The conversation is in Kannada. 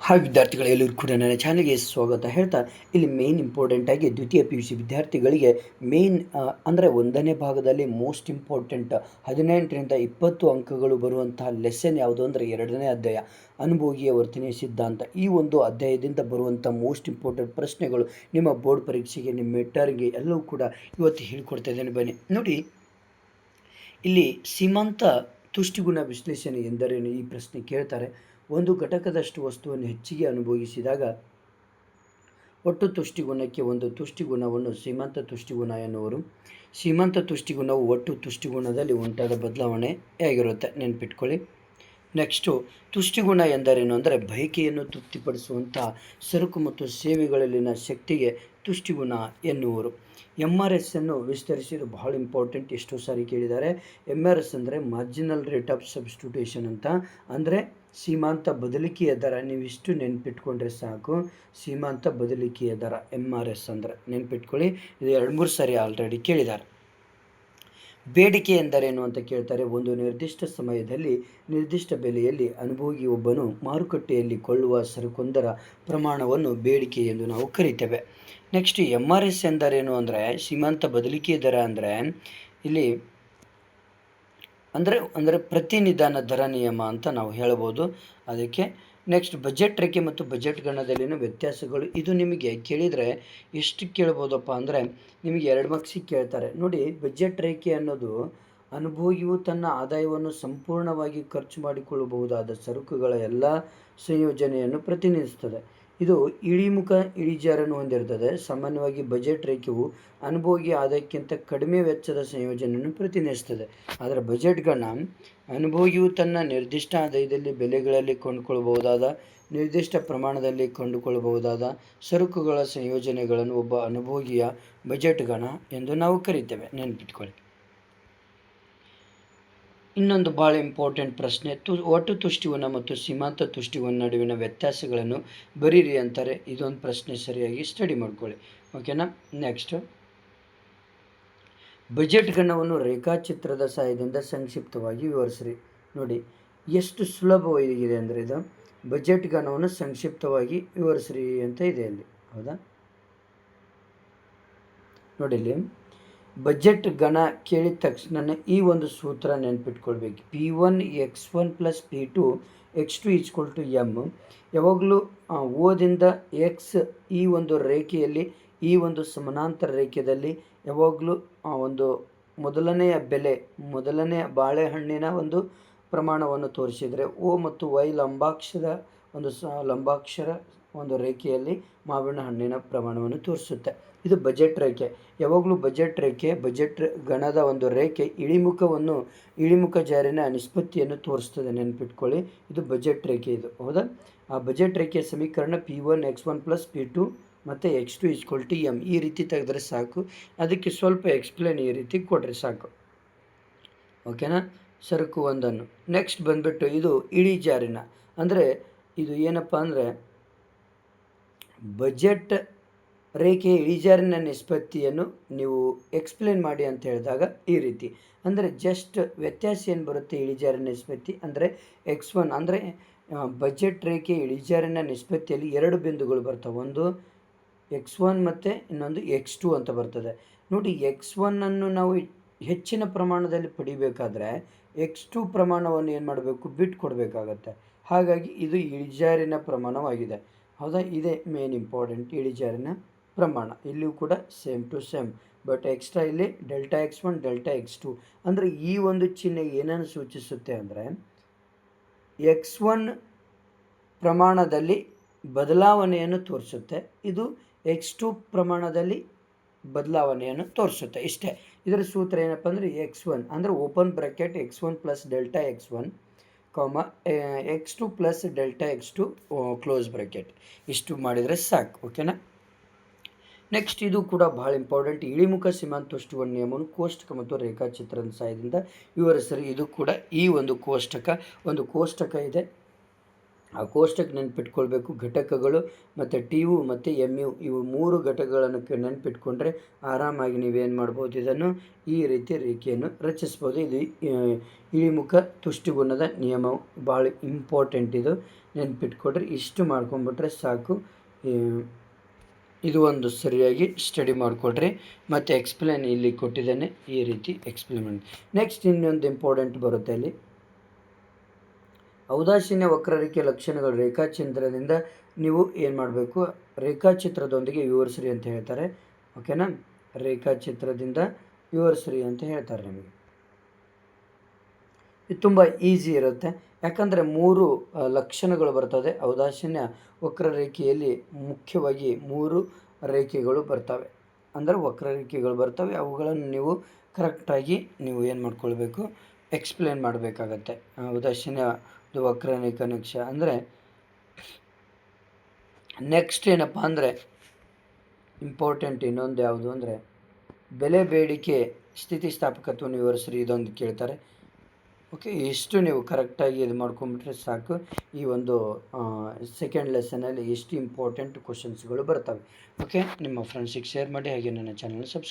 ಹಾಯ್ ವಿದ್ಯಾರ್ಥಿಗಳು, ಎಲ್ಲರೂ ಕೂಡ ನನ್ನ ಚಾನಲ್ಗೆ ಸ್ವಾಗತ ಹೇಳ್ತಾ, ಇಲ್ಲಿ ಮೇನ್ ಇಂಪಾರ್ಟೆಂಟ್ ಆಗಿ ದ್ವಿತೀಯ ಪಿ ಯು ಸಿ ವಿದ್ಯಾರ್ಥಿಗಳಿಗೆ ಮೇನ್ ಅಂದರೆ ಒಂದನೇ ಭಾಗದಲ್ಲಿ ಮೋಸ್ಟ್ ಇಂಪಾರ್ಟೆಂಟ್ 18ರಿಂದ 20 ಅಂಕಗಳು ಬರುವಂತಹ ಲೆಸನ್ ಯಾವುದು ಅಂದರೆ ಎರಡನೇ ಅಧ್ಯಾಯ ಅನುಭೋಗಿಯ ವರ್ತನೆಯ ಸಿದ್ಧಾಂತ. ಈ ಒಂದು ಅಧ್ಯಾಯದಿಂದ ಬರುವಂಥ ಮೋಸ್ಟ್ ಇಂಪಾರ್ಟೆಂಟ್ ಪ್ರಶ್ನೆಗಳು ನಿಮ್ಮ ಬೋರ್ಡ್ ಪರೀಕ್ಷೆಗೆ, ನಿಮ್ಮ ಮೆಟರ್ಗೆ ಎಲ್ಲವೂ ಕೂಡ ಇವತ್ತು ಹೇಳಿಕೊಡ್ತಾ ಇದ್ದೇನೆ. ಬನ್ನಿ ನೋಡಿ, ಇಲ್ಲಿ ಸೀಮಾಂತ ತುಷ್ಟಿಗುಣ ವಿಶ್ಲೇಷಣೆ ಎಂದರೇನು ಈ ಪ್ರಶ್ನೆ ಕೇಳ್ತಾರೆ. ಒಂದು ಘಟಕದಷ್ಟು ವಸ್ತುವನ್ನು ಹೆಚ್ಚಿಗೆ ಅನುಭವಿಸಿದಾಗ ಒಟ್ಟು ತುಷ್ಟಿಗುಣಕ್ಕೆ ಒಂದು ತುಷ್ಟಿಗುಣವನ್ನು ಸೀಮಾಂತ ತುಷ್ಟಿಗುಣ ಎನ್ನುವರು. ಸೀಮಾಂತ ತುಷ್ಟಿಗುಣವು ಒಟ್ಟು ತುಷ್ಟಿಗುಣದಲ್ಲಿ ಉಂಟಾದ ಬದಲಾವಣೆಯಾಗಿರುತ್ತೆ, ನೆನ್ಪಿಟ್ಕೊಳ್ಳಿ. ನೆಕ್ಸ್ಟು, ತುಷ್ಟಿಗುಣ ಎಂದರೇನು ಅಂದರೆ ಬಯಕೆಯನ್ನು ತೃಪ್ತಿಪಡಿಸುವಂಥ ಸರಕು ಮತ್ತು ಸೇವೆಗಳಲ್ಲಿನ ಶಕ್ತಿಗೆ ತುಷ್ಟಿಗುಣ ಎನ್ನುವರು. MRS ಅನ್ನು ವಿಸ್ತರಿಸಿದ್ದು ಬಹಳ ಇಂಪಾರ್ಟೆಂಟ್, ಎಷ್ಟೋ ಸಾರಿ ಕೇಳಿದ್ದಾರೆ. MRS ಅಂದರೆ ಮಾರ್ಜಿನಲ್ ರೇಟ್ ಆಫ್ ಸಬ್ಸ್ಟಿಟ್ಯೂಷನ್ ಅಂತ, ಅಂದರೆ ಸೀಮಾಂತ ಬದಲಿಕೆಯ ದರ. ನೀವಿಷ್ಟು ನೆನ್ಪಿಟ್ಕೊಂಡ್ರೆ ಸಾಕು, ಸೀಮಾಂತ ಬದಲಿಕೆಯ ದರ MRS ಅಂದರೆ ನೆನ್ಪಿಟ್ಕೊಳ್ಳಿ. ಇದು 2-3 ಸಾರಿ ಆಲ್ರೆಡಿ ಕೇಳಿದ್ದಾರೆ. ಬೇಡಿಕೆ ಎಂದರೇನು ಅಂತ ಕೇಳ್ತಾರೆ. ಒಂದು ನಿರ್ದಿಷ್ಟ ಸಮಯದಲ್ಲಿ ನಿರ್ದಿಷ್ಟ ಬೆಲೆಯಲ್ಲಿ ಅನುಭೋಗಿ ಒಬ್ಬನು ಮಾರುಕಟ್ಟೆಯಲ್ಲಿ ಕೊಳ್ಳುವ ಸರಕೊಂದರ ಪ್ರಮಾಣವನ್ನು ಬೇಡಿಕೆ ಎಂದು ನಾವು ಕರಿತೇವೆ. ನೆಕ್ಸ್ಟ್, MRS ಎಂದರೇನು ಅಂದರೆ ಸೀಮಾಂತ ಬದಲಿಕೆ ದರ ಅಂದರೆ ಇಲ್ಲಿ ಅಂದರೆ ಪ್ರತಿನಿಧಾನ ದರ ನಿಯಮ ಅಂತ ನಾವು ಹೇಳ್ಬೋದು ಅದಕ್ಕೆ. ನೆಕ್ಸ್ಟ್, ಬಜೆಟ್ ರೇಖೆ ಮತ್ತು ಬಜೆಟ್ ಗಣದಲ್ಲಿನ ವ್ಯತ್ಯಾಸಗಳು. ಇದು ನಿಮಗೆ ಕೇಳಿದರೆ ಎಷ್ಟು ಕೇಳ್ಬೋದಪ್ಪ ಅಂದರೆ ನಿಮಗೆ 2 ಮಾರ್ಕ್ಸಿಗೆ ಕೇಳ್ತಾರೆ ನೋಡಿ. ಬಜೆಟ್ ರೇಖೆ ಅನ್ನೋದು ಅನುಭೋಗಿಯು ತನ್ನ ಆದಾಯವನ್ನು ಸಂಪೂರ್ಣವಾಗಿ ಖರ್ಚು ಮಾಡಿಕೊಳ್ಳಬಹುದಾದ ಸರಕುಗಳ ಎಲ್ಲ ಸಂಯೋಜನೆಯನ್ನು ಪ್ರತಿನಿಧಿಸುತ್ತದೆ. ಇದು ಇಳಿಮುಖ ಇಳಿಜಾರನ್ನು ಹೊಂದಿರುತ್ತದೆ. ಸಾಮಾನ್ಯವಾಗಿ ಬಜೆಟ್ ರೇಖೆಯು ಅನುಭೋಗಿ ಆದಾಯಕ್ಕಿಂತ ಕಡಿಮೆ ವೆಚ್ಚದ ಸಂಯೋಜನೆಯನ್ನು ಪ್ರತಿನಿಧಿಸುತ್ತದೆ. ಆದರೆ ಬಜೆಟ್ ಗಣ ಅನುಭೋಗಿಯು ತನ್ನ ನಿರ್ದಿಷ್ಟ ಆದಾಯದಲ್ಲಿ ಬೆಲೆಗಳಲ್ಲಿ ಕೊಂಡುಕೊಳ್ಳಬಹುದಾದ ನಿರ್ದಿಷ್ಟ ಪ್ರಮಾಣದಲ್ಲಿ ಕೊಂಡುಕೊಳ್ಳಬಹುದಾದ ಸರಕುಗಳ ಸಂಯೋಜನೆಗಳನ್ನು ಒಬ್ಬ ಅನುಭೋಗಿಯ ಬಜೆಟ್ ಗಣ ಎಂದು ನಾವು ಕರಿತೇವೆ, ನೆನಪಿಟ್ಕೊಳ್ಳಿ. ಇನ್ನೊಂದು ಭಾಳ ಇಂಪಾರ್ಟೆಂಟ್ ಪ್ರಶ್ನೆ, ಒಟ್ಟು ತುಷ್ಟಿಗುಣ ಮತ್ತು ಸೀಮಾಂತ ತುಷ್ಟಿಗುಣ ನಡುವಿನ ವ್ಯತ್ಯಾಸಗಳನ್ನು ಬರೀರಿ ಅಂತಾರೆ. ಇದೊಂದು ಪ್ರಶ್ನೆ ಸರಿಯಾಗಿ ಸ್ಟಡಿ ಮಾಡ್ಕೊಳ್ಳಿ, ಓಕೆನಾ. ನೆಕ್ಸ್ಟ್, ಬಜೆಟ್ ಗಣವನ್ನು ರೇಖಾಚಿತ್ರದ ಸಹಾಯದಿಂದ ಸಂಕ್ಷಿಪ್ತವಾಗಿ ವಿವರಿಸ್ರಿ. ನೋಡಿ ಎಷ್ಟು ಸುಲಭವಾಗಿದೆ ಅಂದರೆ ಇದು ಬಜೆಟ್ ಗಣವನ್ನು ಸಂಕ್ಷಿಪ್ತವಾಗಿ ವಿವರಿಸ್ರಿ ಅಂತ ಇದೆ ಅಲ್ಲಿ, ಹೌದಾ. ನೋಡಿ, ಇಲ್ಲಿ ಬಜೆಟ್ ಗಣ ಕೇಳಿದ ತಕ್ಷಣ ಈ ಒಂದು ಸೂತ್ರ ನೆನ್ಪಿಟ್ಕೊಳ್ಬೇಕು. P1 x1 + P2 x2 = M. ಯಾವಾಗಲೂ ಓದಿಂದ ಎಕ್ಸ್ ಈ ಒಂದು ರೇಖೆಯಲ್ಲಿ, ಈ ಒಂದು ಸಮಾನಾಂತರ ರೇಖೆಯಲ್ಲಿ ಯಾವಾಗಲೂ ಒಂದು ಮೊದಲನೆಯ ಬಾಳೆಹಣ್ಣಿನ ಒಂದು ಪ್ರಮಾಣವನ್ನು ತೋರಿಸಿದರೆ, O ಮತ್ತು Y ಲಂಬಾಕ್ಷರ ಒಂದು ರೇಖೆಯಲ್ಲಿ ಮಾವಿನ ಹಣ್ಣಿನ ಪ್ರಮಾಣವನ್ನು ತೋರಿಸುತ್ತೆ. ಇದು ಬಜೆಟ್ ರೇಖೆ. ಯಾವಾಗಲೂ ಬಜೆಟ್ ಗಣದ ಒಂದು ರೇಖೆ ಇಳಿಮುಖ ಜಾರಿನ ನಿಷ್ಪತ್ತಿಯನ್ನು ತೋರಿಸ್ತದೆ, ನೆನ್ಪಿಟ್ಕೊಳ್ಳಿ. ಇದು ಬಜೆಟ್ ರೇಖೆ, ಇದು ಹೌದಾ. ಆ ಬಜೆಟ್ ರೇಖೆಯ ಸಮೀಕರಣ P1 x1 + P2 ಮತ್ತು x2 = M. ಈ ರೀತಿ ತೆಗೆದ್ರೆ ಸಾಕು. ಅದಕ್ಕೆ ಸ್ವಲ್ಪ ಎಕ್ಸ್ಪ್ಲೇನ್ ಈ ರೀತಿ ಕೊಟ್ಟರೆ ಸಾಕು, ಓಕೆನಾ. ಸರಕು ಒಂದನ್ನು. ನೆಕ್ಸ್ಟ್ ಬಂದುಬಿಟ್ಟು ಇದು ಇಳಿಜಾರಿನ, ಅಂದರೆ ಇದು ಏನಪ್ಪ ಅಂದರೆ ಬಜೆಟ್ ರೇಖೆಯ ಇಳಿಜಾರಿನ ನಿಷ್ಪತ್ತಿಯನ್ನು ನೀವು ಎಕ್ಸ್ಪ್ಲೇನ್ ಮಾಡಿ ಅಂತ ಹೇಳಿದಾಗ ಈ ರೀತಿ, ಅಂದರೆ ಜಸ್ಟ್ ವ್ಯತ್ಯಾಸ ಏನು ಬರುತ್ತೆ ಇಳಿಜಾರಿನ ನಿಷ್ಪತ್ತಿ ಅಂದರೆ x1, ಅಂದರೆ ಬಜೆಟ್ ರೇಖೆಯ ಇಳಿಜಾರಿನ ನಿಷ್ಪತ್ತಿಯಲ್ಲಿ 2 ಬಿಂದುಗಳು ಬರ್ತವೆ. ಒಂದು x1 ಮತ್ತು ಇನ್ನೊಂದು x2 ಅಂತ ಬರ್ತದೆ. ನೋಡಿ, x1 ನಾವು ಹೆಚ್ಚಿನ ಪ್ರಮಾಣದಲ್ಲಿ ಪಡಿಬೇಕಾದ್ರೆ x2 ಪ್ರಮಾಣವನ್ನು ಏನು ಮಾಡಬೇಕು, ಬಿಟ್ಟು ಕೊಡಬೇಕಾಗತ್ತೆ. ಹಾಗಾಗಿ ಇದು ಇಳಿಜಾರಿನ ಪ್ರಮಾಣವಾಗಿದೆ, ಹೌದಾ. ಇದೇ ಮೇನ್ ಇಂಪಾರ್ಟೆಂಟ್, ಇಳಿಜಾರಿನ ಪ್ರಮಾಣ. ಇಲ್ಲಿಯೂ ಕೂಡ same to same, but extra ಇಲ್ಲಿ Δx1 Δx2. ಅಂದರೆ ಈ ಒಂದು ಚಿಹ್ನೆ ಏನನ್ನು ಸೂಚಿಸುತ್ತೆ ಅಂದರೆ x1 ಪ್ರಮಾಣದಲ್ಲಿ ಬದಲಾವಣೆಯನ್ನು ತೋರಿಸುತ್ತೆ, ಇದು x2 ಪ್ರಮಾಣದಲ್ಲಿ ಬದಲಾವಣೆಯನ್ನು ತೋರಿಸುತ್ತೆ, ಇಷ್ಟೇ. ಇದರ ಸೂತ್ರ ಏನಪ್ಪ ಅಂದರೆ x1 ಅಂದರೆ open bracket x1 + Δx1, x2 + Δx2 close bracket. ಇಷ್ಟು ಮಾಡಿದರೆ ಸಾಕು, ಓಕೆನಾ. ನೆಕ್ಸ್ಟ್, ಇದು ಕೂಡ ಭಾಳ ಇಂಪಾರ್ಟೆಂಟ್. ಇಳಿಮುಖ ಸೀಮಾಂತ ತುಷ್ಟಿಗುಣ ನಿಯಮವನ್ನು ಕೋಷ್ಟಕ ಮತ್ತು ರೇಖಾಚಿತ್ರದ ಸಹಾಯದಿಂದ ವಿವರಿಸ್ರಿ. ಇದು ಕೂಡ ಈ ಒಂದು ಕೋಷ್ಟಕ ಇದೆ. ಆ ಕೋಷ್ಟಕ ನೆನ್ಪಿಟ್ಕೊಳ್ಬೇಕು. ಘಟಕಗಳು ಮತ್ತು TU ಮತ್ತು MU ಇವು 3 ಘಟಕಗಳನ್ನು ನೆನ್ಪಿಟ್ಕೊಂಡ್ರೆ ಆರಾಮಾಗಿ ನೀವೇನು ಮಾಡ್ಬೋದು, ಇದನ್ನು ಈ ರೀತಿ ರೇಖೆಯನ್ನು ರಚಿಸ್ಬೋದು. ಇದು ಇಳಿಮುಖ ತುಷ್ಟಿಗುಣದ ನಿಯಮ ಭಾಳ ಇಂಪಾರ್ಟೆಂಟ್ ಇದು. ನೆನ್ಪಿಟ್ಕೊಡ್ರಿ. ಇಷ್ಟು ಮಾಡ್ಕೊಂಬಿಟ್ರೆ ಸಾಕು. ಇದು ಒಂದು ಸರಿಯಾಗಿ ಸ್ಟಡಿ ಮಾಡಿಕೊಡ್ರಿ. ಮತ್ತು ಎಕ್ಸ್ಪ್ಲೇನ್ ಇಲ್ಲಿ ಕೊಟ್ಟಿದ್ದೇನೆ, ಈ ರೀತಿ ಎಕ್ಸ್ಪ್ಲೇನ್ ಮಾಡಿ. ನೆಕ್ಸ್ಟ್ ಇನ್ನೊಂದು ಇಂಪಾರ್ಟೆಂಟ್ ಬರುತ್ತೆ ಅಲ್ಲಿ, ಔದಾಸೀನ್ಯ ವಕ್ರರೇಖೆಯ ಲಕ್ಷಣಗಳು ರೇಖಾಚಿತ್ರದಿಂದ ನೀವು ಏನು ಮಾಡಬೇಕು, ರೇಖಾಚಿತ್ರದೊಂದಿಗೆ ವಿವರಿಸ್ರಿ ಅಂತ ಹೇಳ್ತಾರೆ. ಓಕೆನಾ, ರೇಖಾಚಿತ್ರದಿಂದ ವಿವರಿಸ್ರಿ ಅಂತ ಹೇಳ್ತಾರೆ ನಿಮಗೆ. ಇದು ತುಂಬ ಈಸಿ ಇರುತ್ತೆ, ಯಾಕಂದರೆ 3 ಲಕ್ಷಣಗಳು ಬರ್ತದೆ. ಔದಾಸೀನ್ಯ ವಕ್ರರೇಖೆಯಲ್ಲಿ ಮುಖ್ಯವಾಗಿ 3 ರೇಖೆಗಳು ಬರ್ತವೆ, ಅಂದರೆ ವಕ್ರರೇಖೆಗಳು ಬರ್ತವೆ. ಅವುಗಳನ್ನು ನೀವು ಕರೆಕ್ಟಾಗಿ ನೀವು ಏನು ಮಾಡ್ಕೊಳ್ಬೇಕು, ಎಕ್ಸ್ಪ್ಲೇನ್ ಮಾಡಬೇಕಾಗತ್ತೆ. ಔದಾಸೀನ್ಯ ವಕ್ರರೇಖೆ ನಕ್ಷ ಅಂದರೆ ನೆಕ್ಸ್ಟ್ ಏನಪ್ಪ ಅಂದರೆ ಇಂಪಾರ್ಟೆಂಟ್ ಇನ್ನೊಂದು ಯಾವುದು ಅಂದರೆ ಬೆಲೆ ಬೇಡಿಕೆ ಸ್ಥಿತಿಸ್ಥಾಪಕತ್ವವನ್ನು ವಿವರಿಸ್ರಿ, ಇದೊಂದು ಕೇಳ್ತಾರೆ. ಓಕೆ, ಇಷ್ಟು ನೀವು ಕರೆಕ್ಟಾಗಿ ಇದು ಮಾಡ್ಕೊಂಬಿಟ್ರೆ ಸಾಕು. ಈ ಒಂದು ಸೆಕೆಂಡ್ ಲೆಸನಲ್ಲಿ ಎಷ್ಟು ಇಂಪಾರ್ಟೆಂಟ್ ಕ್ವಶನ್ಸ್ಗಳು ಬರ್ತವೆ. ಓಕೆ, ನಿಮ್ಮ ಫ್ರೆಂಡ್ಸಿಗೆ ಶೇರ್ ಮಾಡಿ, ಹಾಗೆ ನನ್ನ ಚಾನಲ್ ಸಬ್ಸ್ಕ್ರೈಬ್